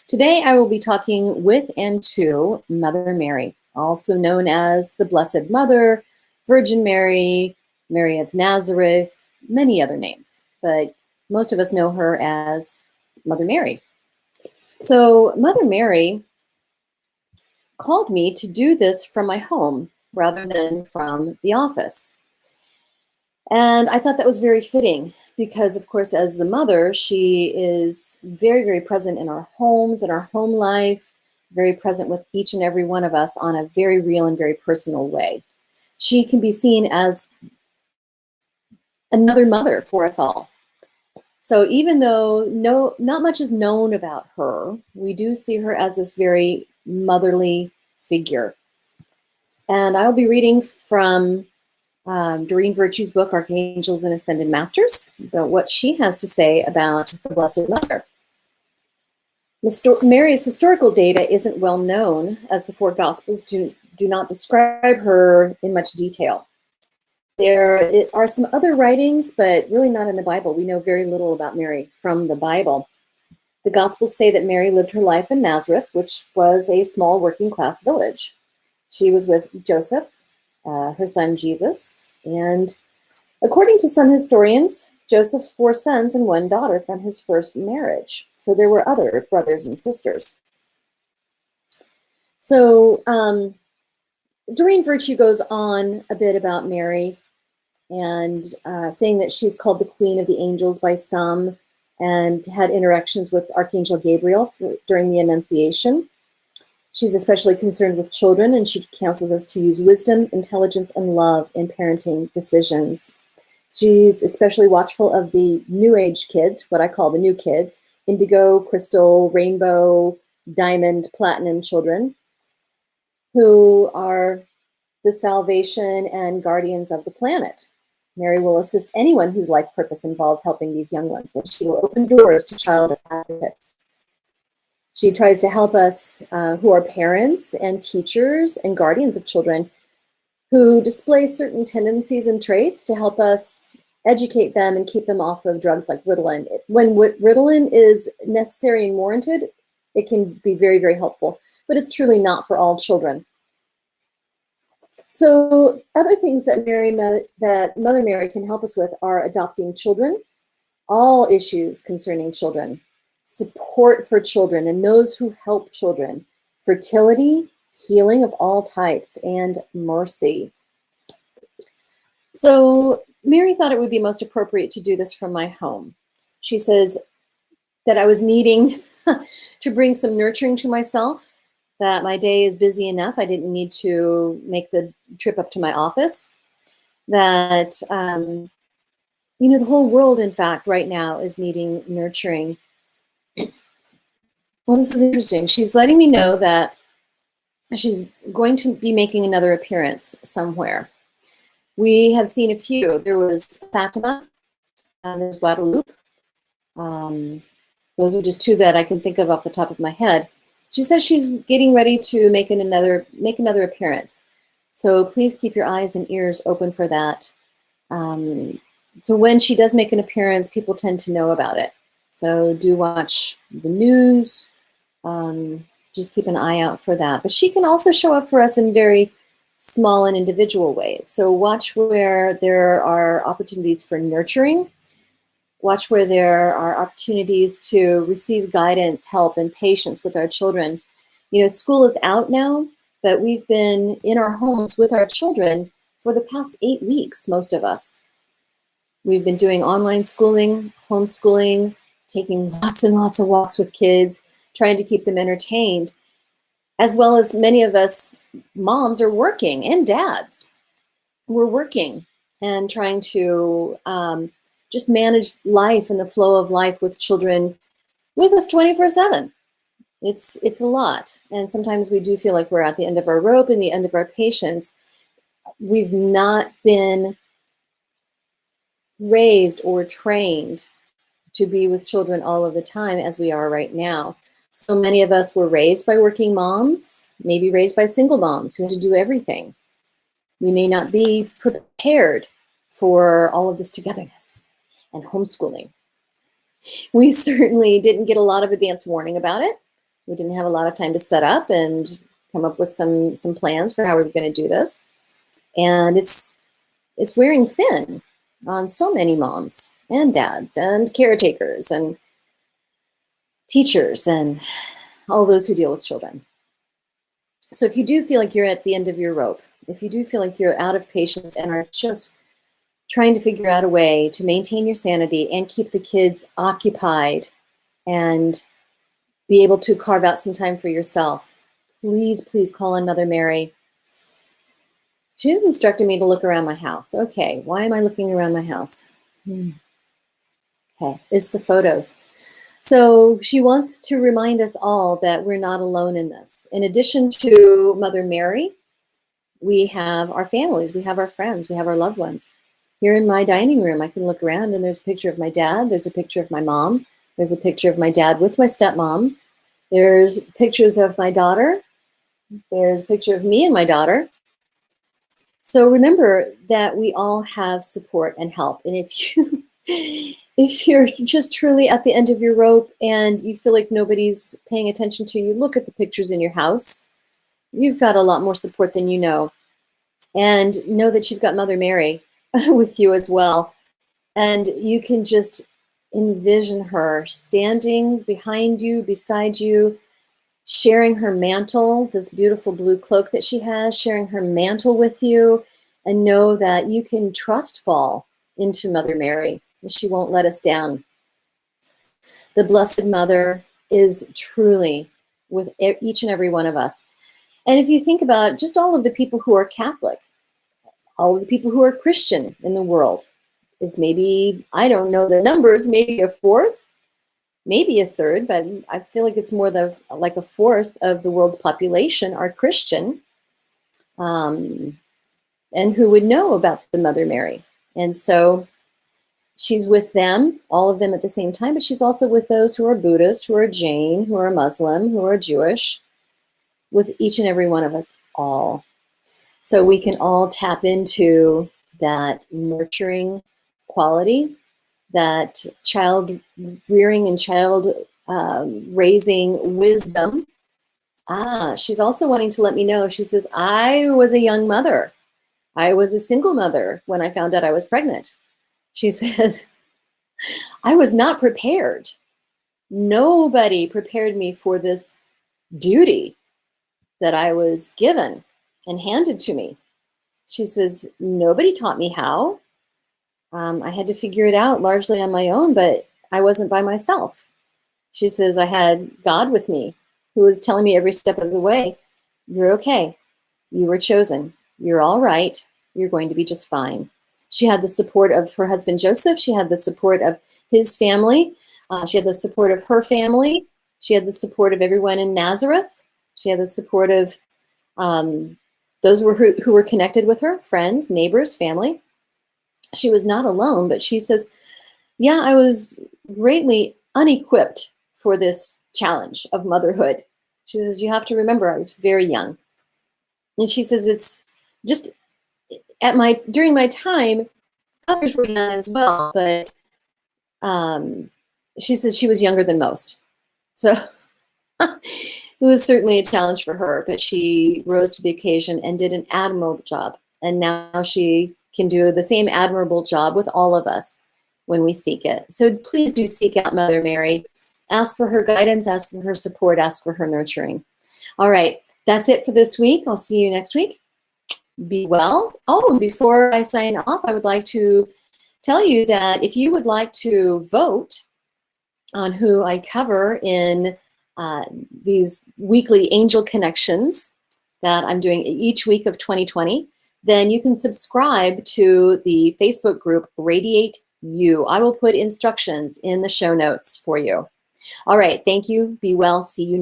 Today I will be talking with and to Mother Mary, also known as the Blessed Mother, Virgin Mary, Mary of Nazareth, many other names, but most of us know her as Mother Mary. So Mother Mary called me to do this from my home rather than from the office. And I thought that was very fitting because, of course, as the mother, she is very, very present in our homes, in our home life, very present with each and every one of us on a very real and very personal way. She can be seen as another mother for us all. So even though not much is known about her, we do see her as this very motherly figure. And I'll be reading from Doreen Virtue's book, Archangels and Ascended Masters, about what she has to say about the Blessed Mother. Mary's historical data isn't well known, as the four Gospels do not describe her in much detail. There are some other writings, but really not in the Bible. We know very little about Mary from the Bible. The Gospels say that Mary lived her life in Nazareth, which was a small working class village. She was with Joseph, her son Jesus, and according to some historians, Joseph's 4 sons and 1 daughter from his first marriage. So there were other brothers and sisters. So Doreen Virtue goes on a bit about Mary and saying that she's called the Queen of the Angels by some and had interactions with Archangel Gabriel during the Annunciation. She's especially concerned with children, and she counsels us to use wisdom, intelligence, and love in parenting decisions. She's especially watchful of the New Age kids, what I call the new kids, indigo, crystal, rainbow, diamond, platinum children, who are the salvation and guardians of the planet. Mary will assist anyone whose life purpose involves helping these young ones, and she will open doors to child advocates. She tries to help us who are parents and teachers and guardians of children who display certain tendencies and traits to help us educate them and keep them off of drugs like Ritalin. When Ritalin is necessary and warranted, it can be very, very helpful, but it's truly not for all children. So other things that Mother Mary can help us with are adopting children, all issues concerning children, support for children and those who help children, fertility, healing of all types, and mercy. So Mary thought it would be most appropriate to do this from my home. She says that I was needing to bring some nurturing to myself, that my day is busy enough. I didn't need to make the trip up to my office, that, the whole world, in fact, right now is needing nurturing. Well, this is interesting. She's letting me know that she's going to be making another appearance somewhere. We have seen a few. There was Fatima, and there's Guadalupe. Those are just 2 that I can think of off the top of my head. She says she's getting ready to make another appearance. So please keep your eyes and ears open for that. So when she does make an appearance, people tend to know about it. So do watch the news. Just keep an eye out for that. But she can also show up for us in very small and individual ways. So watch where there are opportunities for nurturing. Watch where there are opportunities to receive guidance, help, and patience with our children. School is out now, but we've been in our homes with our children for the past 8 weeks, most of us. We've been doing online schooling, homeschooling, taking lots and lots of walks with kids, trying to keep them entertained, as well as many of us moms are working, and dads. We're working and trying to just manage life and the flow of life with children with us 24/7. It's a lot. And sometimes we do feel like we're at the end of our rope and the end of our patience. We've not been raised or trained to be with children all of the time as we are right now. So many of us were raised by working moms, maybe raised by single moms who had to do everything. We may not be prepared for all of this togetherness and homeschooling. We certainly didn't get a lot of advance warning about it. We didn't have a lot of time to set up and come up with some plans for how we were going to do this. And it's wearing thin on so many moms and dads and caretakers and teachers and all those who deal with children. So if you do feel like you're at the end of your rope, if you do feel like you're out of patience and are just trying to figure out a way to maintain your sanity and keep the kids occupied and be able to carve out some time for yourself, please, please call on Mother Mary. She's instructed me to look around my house. Okay, why am I looking around my house? Okay, it's the photos. So she wants to remind us all that we're not alone in this. In addition to Mother Mary, we have our families, we have our friends, we have our loved ones. Here in my dining room, I can look around and there's a picture of my dad, there's a picture of my mom, there's a picture of my dad with my stepmom, there's pictures of my daughter, there's a picture of me and my daughter. So remember that we all have support and help. And if you're just truly at the end of your rope and you feel like nobody's paying attention to you, look at the pictures in your house. You've got a lot more support than you know. And know that you've got Mother Mary with you as well. And you can just envision her standing behind you, beside you, sharing her mantle, this beautiful blue cloak that she has, sharing her mantle with you, and know that you can trust fall into Mother Mary. She won't let us down. The Blessed Mother is truly with each and every one of us. And if you think about just all of the people who are Catholic, all of the people who are Christian in the world, is maybe, I don't know the numbers, maybe a fourth, maybe a third, but I feel like it's more than like a fourth of the world's population are Christian, and who would know about the Mother Mary. And so she's with them, all of them at the same time, but she's also with those who are Buddhist, who are Jain, who are Muslim, who are Jewish, with each and every one of us all. So we can all tap into that nurturing quality, that child rearing and child raising wisdom. She's also wanting to let me know, she says, I was a young mother. I was a single mother when I found out I was pregnant. She says, I was not prepared. Nobody prepared me for this duty that I was given and handed to me. She says, nobody taught me how. I had to figure it out largely on my own, but I wasn't by myself. She says, I had God with me, who was telling me every step of the way, you're okay. You were chosen. You're all right. You're going to be just fine. She had the support of her husband, Joseph. She had the support of his family. She had the support of her family. She had the support of everyone in Nazareth. She had the support of those who were connected with her, friends, neighbors, family. She was not alone, but she says, yeah, I was greatly unequipped for this challenge of motherhood. She says, you have to remember, I was very young. And she says, it's just during my time, others were young as well, but she says she was younger than most. So it was certainly a challenge for her, but she rose to the occasion and did an admirable job. And now she can do the same admirable job with all of us when we seek it. So please do seek out Mother Mary. Ask for her guidance, ask for her support, ask for her nurturing. All right, that's it for this week. I'll see you next week. Be well. Oh, and before I sign off, I would like to tell you that if you would like to vote on who I cover in these weekly angel connections that I'm doing each week of 2020, then you can subscribe to the Facebook group Radiate You. I will put instructions in the show notes for you. All right, thank you. Be well. See you next.